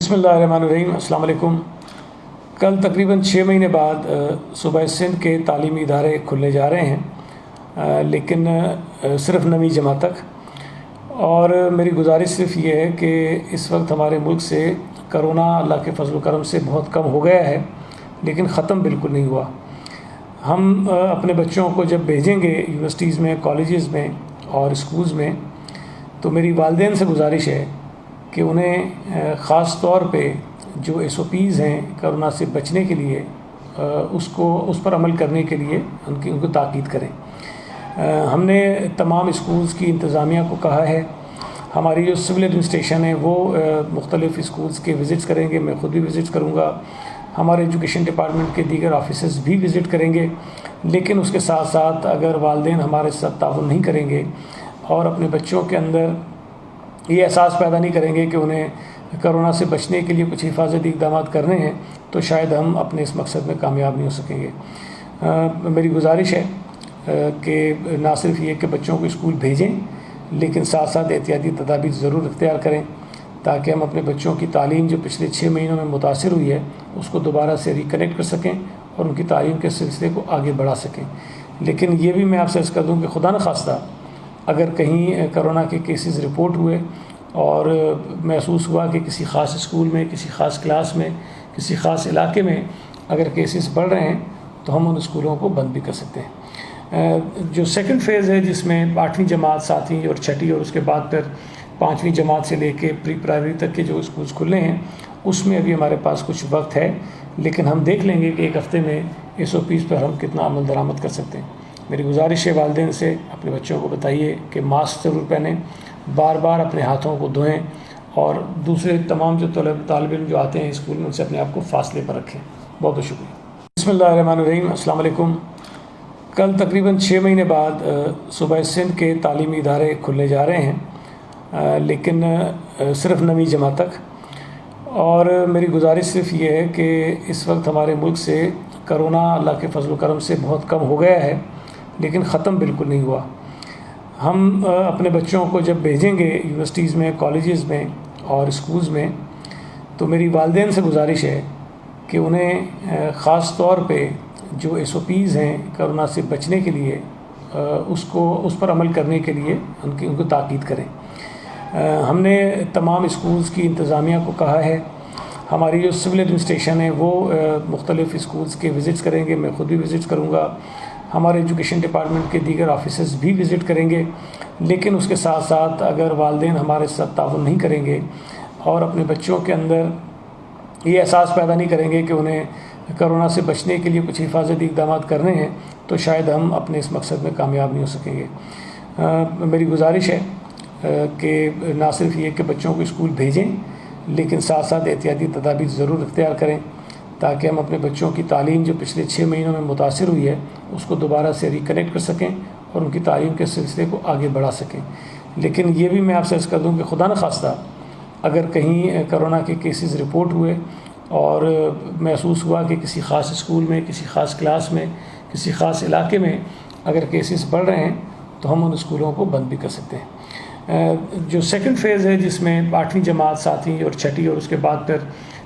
بسم اللہ الرحمن الرحیم۔ السلام علیکم۔ کل تقریباً 6 مہینے بعد صوبہ سندھ کے تعلیمی ادارے کھلنے جا رہے ہیں، لیکن صرف 9ویں جماعت تک۔ اور میری گزارش صرف یہ ہے کہ اس وقت ہمارے ملک سے کرونا اللہ کے فضل و کرم سے بہت کم ہو گیا ہے، لیکن ختم بالکل نہیں ہوا۔ ہم اپنے بچوں کو جب بھیجیں گے یونیورسٹیز میں، کالجز میں اور اسکولز میں، تو میری والدین سے گزارش ہے کہ انہیں خاص طور پہ جو SOPs ہیں کرونا سے بچنے کے لیے اس پر عمل کرنے کے لیے ان کو تاکید کریں۔ ہم نے تمام اسکولز کی انتظامیہ کو کہا ہے، ہماری جو سول ایڈمنسٹریشن ہے وہ مختلف اسکولز کے وزٹس کریں گے، میں خود بھی وزٹ کروں گا، ہمارے ایجوکیشن ڈپارٹمنٹ کے دیگر آفیسز بھی وزٹ کریں گے۔ لیکن اس کے ساتھ ساتھ اگر والدین ہمارے ساتھ تعاون نہیں کریں گے اور اپنے بچوں کے اندر یہ احساس پیدا نہیں کریں گے کہ انہیں کرونا سے بچنے کے لیے کچھ حفاظتی اقدامات کرنے ہیں، تو شاید ہم اپنے اس مقصد میں کامیاب نہیں ہو سکیں گے۔ میری گزارش ہے کہ نہ صرف یہ کہ بچوں کو اسکول بھیجیں، لیکن ساتھ ساتھ احتیاطی تدابیر ضرور اختیار کریں، تاکہ ہم اپنے بچوں کی تعلیم جو پچھلے 6 مہینوں میں متاثر ہوئی ہے اس کو دوبارہ سے ریکنیکٹ کر سکیں اور ان کی تعلیم کے سلسلے کو آگے بڑھا سکیں۔ لیکن یہ بھی میں آپ سے عرض کر دوں کہ خدا نخواستہ اگر کہیں کرونا کے کیسز رپورٹ ہوئے اور محسوس ہوا کہ کسی خاص اسکول میں، کسی خاص کلاس میں، کسی خاص علاقے میں اگر کیسز بڑھ رہے ہیں تو ہم ان اسکولوں کو بند بھی کر سکتے ہیں۔ جو سیکنڈ فیز ہے جس میں 8ویں جماعت، 7ویں اور 6ٹھی اور اس کے بعد پھر 5ویں جماعت سے لے کے پری پرائمری تک کے جو اسکولز کھلے ہیں، اس میں ابھی ہمارے پاس کچھ وقت ہے، لیکن ہم دیکھ لیں گے کہ ایک ہفتے میں SOPs پر ہم کتنا عمل درآمد کر سکتے ہیں۔ میری گزارش ہے والدین سے اپنے بچوں کو بتائیے کہ ماسک ضرور پہنیں، بار بار اپنے ہاتھوں کو دھوئیں، اور دوسرے تمام جو طالب علم جو آتے ہیں اسکول میں ان سے اپنے آپ کو فاصلے پر رکھیں۔ بہت بہت شکریہ۔ بسم اللہ الرحمن الرحیم۔ السلام علیکم۔ کل تقریباً 6 مہینے بعد صوبہ سندھ کے تعلیمی ادارے کھلنے جا رہے ہیں، لیکن صرف 9ویں جماعت تک۔ اور میری گزارش صرف یہ ہے کہ اس وقت ہمارے ملک سے کرونا اللہ کے فضل و کرم سے بہت کم ہو گیا ہے، لیکن ختم بالکل نہیں ہوا۔ ہم اپنے بچوں کو جب بھیجیں گے یونیورسٹیز میں، کالجز میں اور اسکولز میں، تو میری والدین سے گزارش ہے کہ انہیں خاص طور پہ جو SOPs ہیں کرونا سے بچنے کے لیے اس پر عمل کرنے کے لیے ان کو تاکید کریں۔ ہم نے تمام اسکولز کی انتظامیہ کو کہا ہے، ہماری جو سول ایڈمنسٹریشن ہے وہ مختلف اسکولز کے وزٹس کریں گے، میں خود بھی وزٹ کروں گا، ہمارے ایجوکیشن ڈپارٹمنٹ کے دیگر آفیسز بھی وزٹ کریں گے۔ لیکن اس کے ساتھ ساتھ اگر والدین ہمارے ساتھ تعاون نہیں کریں گے اور اپنے بچوں کے اندر یہ احساس پیدا نہیں کریں گے کہ انہیں کرونا سے بچنے کے لیے کچھ حفاظتی اقدامات کرنے ہیں، تو شاید ہم اپنے اس مقصد میں کامیاب نہیں ہو سکیں گے۔ میری گزارش ہے کہ نہ صرف یہ کہ بچوں کو اسکول بھیجیں، لیکن ساتھ ساتھ احتیاطی تدابیر ضرور اختیار کریں، تاکہ ہم اپنے بچوں کی تعلیم جو پچھلے 6 مہینوں میں متاثر ہوئی ہے اس کو دوبارہ سے ریکنیکٹ کر سکیں اور ان کی تعلیم کے سلسلے کو آگے بڑھا سکیں۔ لیکن یہ بھی میں آپ سے عرض کر دوں کہ خدا نخواستہ اگر کہیں کرونا کے کیسز رپورٹ ہوئے اور محسوس ہوا کہ کسی خاص اسکول میں، کسی خاص کلاس میں، کسی خاص علاقے میں اگر کیسز بڑھ رہے ہیں تو ہم ان اسکولوں کو بند بھی کر سکتے ہیں۔ جو سیکنڈ فیز ہے جس میں 8ویں جماعت، 7ویں اور 6ٹھی اور اس کے بعد پھر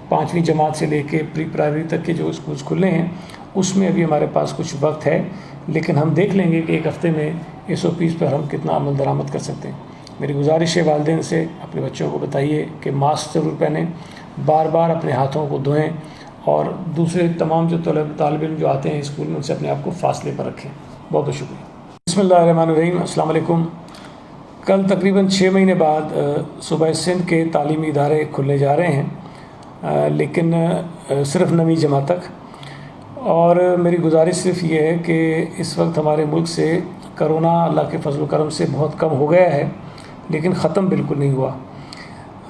5ویں جماعت سے لے کے پری پرائمری تک کے جو اسکولز کھلے ہیں، اس میں ابھی ہمارے پاس کچھ وقت ہے، لیکن ہم دیکھ لیں گے کہ ایک ہفتے میں SOPs پر ہم کتنا عمل درآمد کر سکتے ہیں۔ میری گزارش ہے والدین سے اپنے بچوں کو بتائیے کہ ماسک ضرور پہنیں، بار بار اپنے ہاتھوں کو دھوئیں، اور دوسرے تمام جو طالب علم جو آتے ہیں اسکول میں ان سے اپنے آپ کو فاصلے پر رکھیں۔ بہت بہت شکریہ۔ بسم اللہ الرحمن الرحیم۔ السلام علیکم۔ کل تقریباً 6 مہینے بعد صوبہ سندھ کے تعلیمی ادارے کھلنے جا رہے ہیں، لیکن صرف 9ویں جماعت تک۔ اور میری گزارش صرف یہ ہے کہ اس وقت ہمارے ملک سے کرونا اللہ کے فضل و کرم سے بہت کم ہو گیا ہے، لیکن ختم بالکل نہیں ہوا۔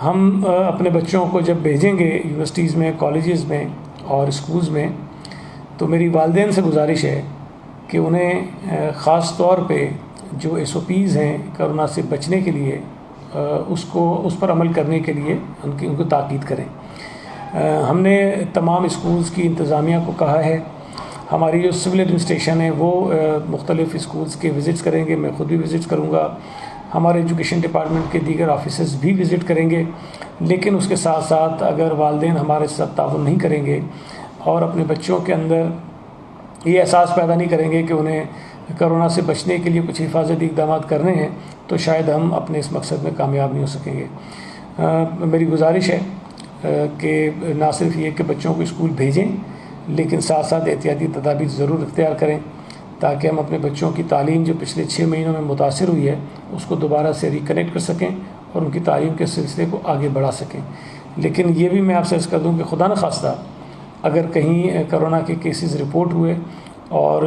ہم اپنے بچوں کو جب بھیجیں گے یونیورسٹیز میں، کالجز میں اور اسکولز میں، تو میری والدین سے گزارش ہے کہ انہیں خاص طور پہ جو SOPs ہیں کرونا سے بچنے کے لیے اس پر عمل کرنے کے لیے ان کو تاکید کریں۔ ہم نے تمام اسکولز کی انتظامیہ کو کہا ہے، ہماری جو سول ایڈمنسٹریشن ہے وہ مختلف اسکولز کے وزٹس کریں گے، میں خود بھی وزٹ کروں گا، ہمارے ایجوکیشن ڈپارٹمنٹ کے دیگر آفیسز بھی وزٹ کریں گے۔ لیکن اس کے ساتھ ساتھ اگر والدین ہمارے ساتھ تعاون نہیں کریں گے اور اپنے بچوں کے اندر یہ احساس پیدا نہیں کریں گے کہ انہیں کرونا سے بچنے کے لیے کچھ حفاظتی اقدامات کرنے ہیں، تو شاید ہم اپنے اس مقصد میں کامیاب نہیں ہو سکیں گے۔ میری گزارش ہے کہ نہ صرف یہ کہ بچوں کو اسکول بھیجیں، لیکن ساتھ ساتھ احتیاطی تدابیر ضرور اختیار کریں تاکہ ہم اپنے بچوں کی تعلیم جو پچھلے 6 مہینوں میں متاثر ہوئی ہے اس کو دوبارہ سے ریکنیکٹ کر سکیں اور ان کی تعلیم کے سلسلے کو آگے بڑھا سکیں۔ لیکن یہ بھی میں آپ سے عرض کر دوں کہ خدا نخواستہ اگر کہیں کرونا کے کیسز رپورٹ ہوئے اور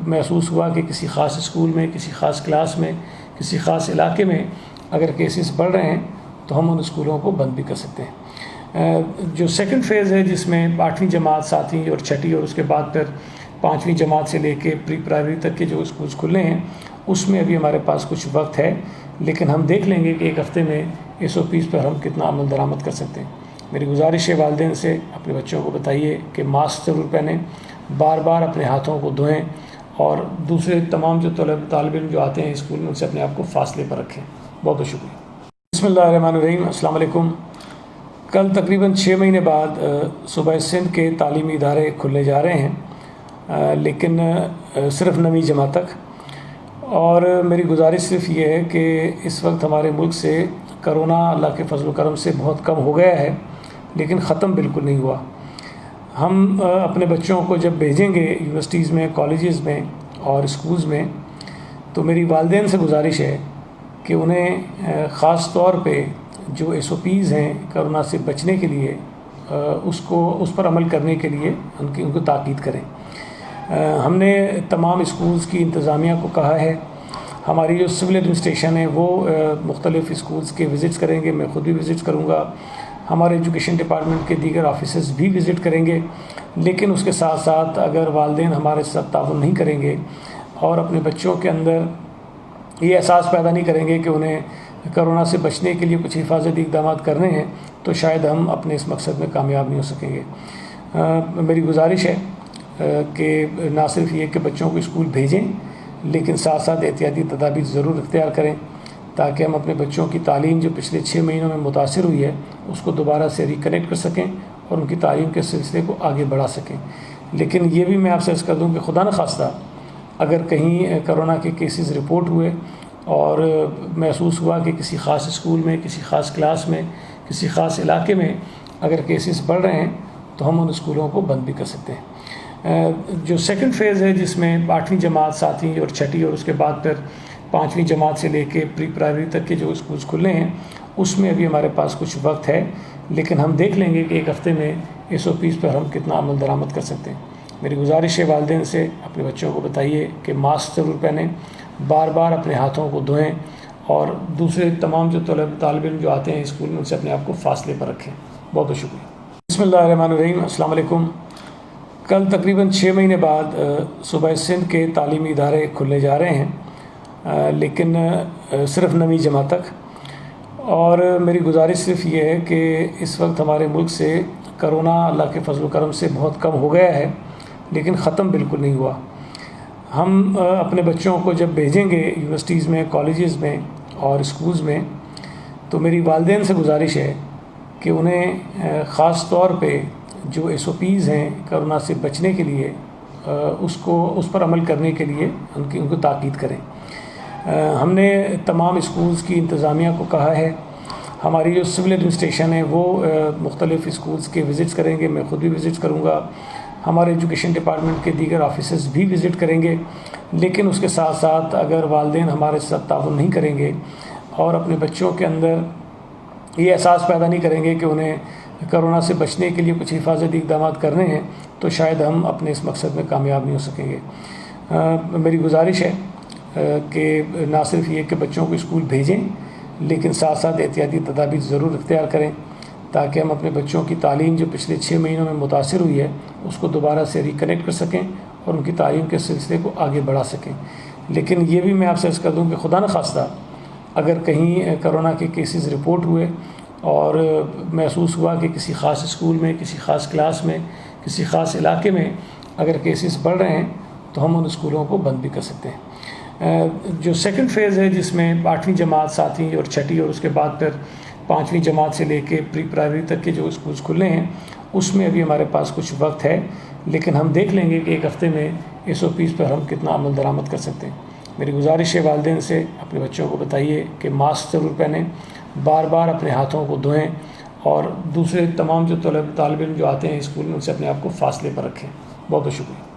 محسوس ہوا کہ کسی خاص اسکول میں، کسی خاص کلاس میں، کسی خاص علاقے میں اگر کیسز بڑھ رہے ہیں تو ہم ان اسکولوں کو بند بھی کر سکتے ہیں۔ جو سیکنڈ فیز ہے جس میں 8ویں جماعت، 7ویں اور 6ٹھی اور اس کے بعد پھر 5ویں جماعت سے لے کے پری پرائمری تک کے جو اسکولز کھلے ہیں، اس میں ابھی ہمارے پاس کچھ وقت ہے، لیکن ہم دیکھ لیں گے کہ ایک ہفتے میں SOPs پر ہم کتنا عمل درآمد کر سکتے ہیں۔ میری گزارش ہے والدین سے اپنے بچوں کو بتائیے کہ ماسک ضرور پہنیں، بار بار اپنے ہاتھوں کو دھوئیں اور دوسرے تمام جو طالب علم جو آتے ہیں اسکول میں ان سے اپنے آپ کو فاصلے پر رکھیں۔ بہت بہت شکریہ۔ بسم اللہ الرحمن الرحیم۔ السلام علیکم۔ کل تقریباً 6 مہینے بعد صوبہ سندھ کے تعلیمی ادارے کھلنے جا رہے ہیں، لیکن صرف 9ویں جماعت تک، اور میری گزارش صرف یہ ہے کہ اس وقت ہمارے ملک سے کرونا اللہ کے فضل و کرم سے بہت کم ہو گیا ہے، لیکن ختم بالکل نہیں ہوا۔ ہم اپنے بچوں کو جب بھیجیں گے یونیورسٹیز میں، کالجز میں اور اسکولز میں، تو میری والدین سے گزارش ہے کہ انہیں خاص طور پہ جو SOPs ہیں کرونا سے بچنے کے لیے اس پر عمل کرنے کے لیے ان کو تاکید کریں۔ ہم نے تمام اسکولز کی انتظامیہ کو کہا ہے، ہماری جو سول ایڈمنسٹریشن ہے وہ مختلف اسکولز کے وزٹس کریں گے، میں خود بھی وزٹ کروں گا، ہمارے ایجوکیشن ڈپارٹمنٹ کے دیگر آفیسز بھی وزٹ کریں گے، لیکن اس کے ساتھ ساتھ اگر والدین ہمارے ساتھ تعاون نہیں کریں گے اور اپنے بچوں کے اندر یہ احساس پیدا نہیں کریں گے کہ انہیں کرونا سے بچنے کے لیے کچھ حفاظتی اقدامات کرنے ہیں، تو شاید ہم اپنے اس مقصد میں کامیاب نہیں ہو سکیں گے۔ میری گزارش ہے کہ نہ صرف یہ کہ بچوں کو اسکول بھیجیں، لیکن ساتھ ساتھ احتیاطی تدابیر ضرور اختیار کریں تاکہ ہم اپنے بچوں کی تعلیم جو پچھلے 6 مہینوں میں متاثر ہوئی ہے اس کو دوبارہ سے ریکنیکٹ کر سکیں اور ان کی تعلیم کے سلسلے کو آگے بڑھا سکیں۔ لیکن یہ بھی میں آپ سے عرض کر دوں کہ خدا نخواستہ اگر کہیں کرونا کے کیسز رپورٹ ہوئے اور محسوس ہوا کہ کسی خاص اسکول میں، کسی خاص کلاس میں، کسی خاص علاقے میں اگر کیسز بڑھ رہے ہیں تو ہم ان اسکولوں کو بند بھی کر سکتے ہیں۔ جو سیکنڈ فیز ہے جس میں 8ویں جماعت، 7ویں اور 6ٹھی اور اس کے بعد پھر 5ویں جماعت سے لے کے پری پرائمری تک کے جو اسکولز کھلے ہیں، اس میں ابھی ہمارے پاس کچھ وقت ہے، لیکن ہم دیکھ لیں گے کہ ایک ہفتے میں SOPs پر ہم کتنا عمل درآمد کر سکتے ہیں۔ میری گزارش ہے والدین سے اپنے بچوں کو بتائیے کہ ماسک ضرور پہنیں، بار بار اپنے ہاتھوں کو دھوئیں اور دوسرے تمام جو طالب علم جو آتے ہیں اسکول میں ان سے اپنے آپ کو فاصلے پر رکھیں۔ بہت بہت شکریہ۔ بسم اللہ الرحمن الرحیم۔ السلام علیکم۔ کل تقریباً 6 مہینے بعد صوبہ سندھ کے تعلیمی ادارے کھلنے جا رہے ہیں، لیکن صرف 9ویں جماعت تک، اور میری گزارش صرف یہ ہے کہ اس وقت ہمارے ملک سے کرونا اللہ کے فضل و کرم سے بہت کم ہو گیا ہے، لیکن ختم بالکل نہیں ہوا۔ ہم اپنے بچوں کو جب بھیجیں گے یونیورسٹیز میں، کالجز میں اور اسکولز میں، تو میری والدین سے گزارش ہے کہ انہیں خاص طور پہ جو SOPs ہیں کرونا سے بچنے کے لیے اس پر عمل کرنے کے لیے ان کو تاکید کریں۔ ہم نے تمام اسکولز کی انتظامیہ کو کہا ہے، ہماری جو سول ایڈمنسٹریشن ہے وہ مختلف اسکولز کے وزٹس کریں گے، میں خود بھی وزٹ کروں گا، ہمارے ایجوکیشن ڈپارٹمنٹ کے دیگر آفیسز بھی وزٹ کریں گے، لیکن اس کے ساتھ ساتھ اگر والدین ہمارے ساتھ تعاون نہیں کریں گے اور اپنے بچوں کے اندر یہ احساس پیدا نہیں کریں گے کہ انہیں کرونا سے بچنے کے لیے کچھ حفاظتی اقدامات کرنے ہیں، تو شاید ہم اپنے اس مقصد میں کامیاب نہیں ہو سکیں گے۔ میری گزارش ہے کہ نہ صرف یہ کہ بچوں کو اسکول بھیجیں، لیکن ساتھ ساتھ احتیاطی تدابیر ضرور اختیار کریں تاکہ ہم اپنے بچوں کی تعلیم جو پچھلے 6 مہینوں میں متاثر ہوئی ہے اس کو دوبارہ سے ریکنیکٹ کر سکیں اور ان کی تعلیم کے سلسلے کو آگے بڑھا سکیں۔ لیکن یہ بھی میں آپ سے عرض کر دوں کہ خدا نخواستہ اگر کہیں کرونا کے کیسز رپورٹ ہوئے اور محسوس ہوا کہ کسی خاص اسکول میں، کسی خاص کلاس میں، کسی خاص علاقے میں اگر کیسز بڑھ رہے ہیں تو ہم ان اسکولوں کو بند بھی کر سکتے ہیں۔ جو سیکنڈ فیز ہے جس میں 8ویں جماعت، 7ویں اور 6ٹھی اور اس کے بعد پھر 5ویں جماعت سے لے کے پری پرائمری تک کے جو اسکولس کھلے ہیں اس میں ابھی ہمارے پاس کچھ وقت ہے، لیکن ہم دیکھ لیں گے کہ ایک ہفتے میں SOPs پر ہم کتنا عمل درآمد کر سکتے ہیں۔ میری گزارش ہے والدین سے، اپنے بچوں کو بتائیے کہ ماسک ضرور پہنیں، بار بار اپنے ہاتھوں کو دھوئیں، اور دوسرے تمام جو طالب علم جو آتے ہیں اسکول میں ان سے اپنے آپ کو فاصلے پر رکھیں۔ بہت بہت شکریہ۔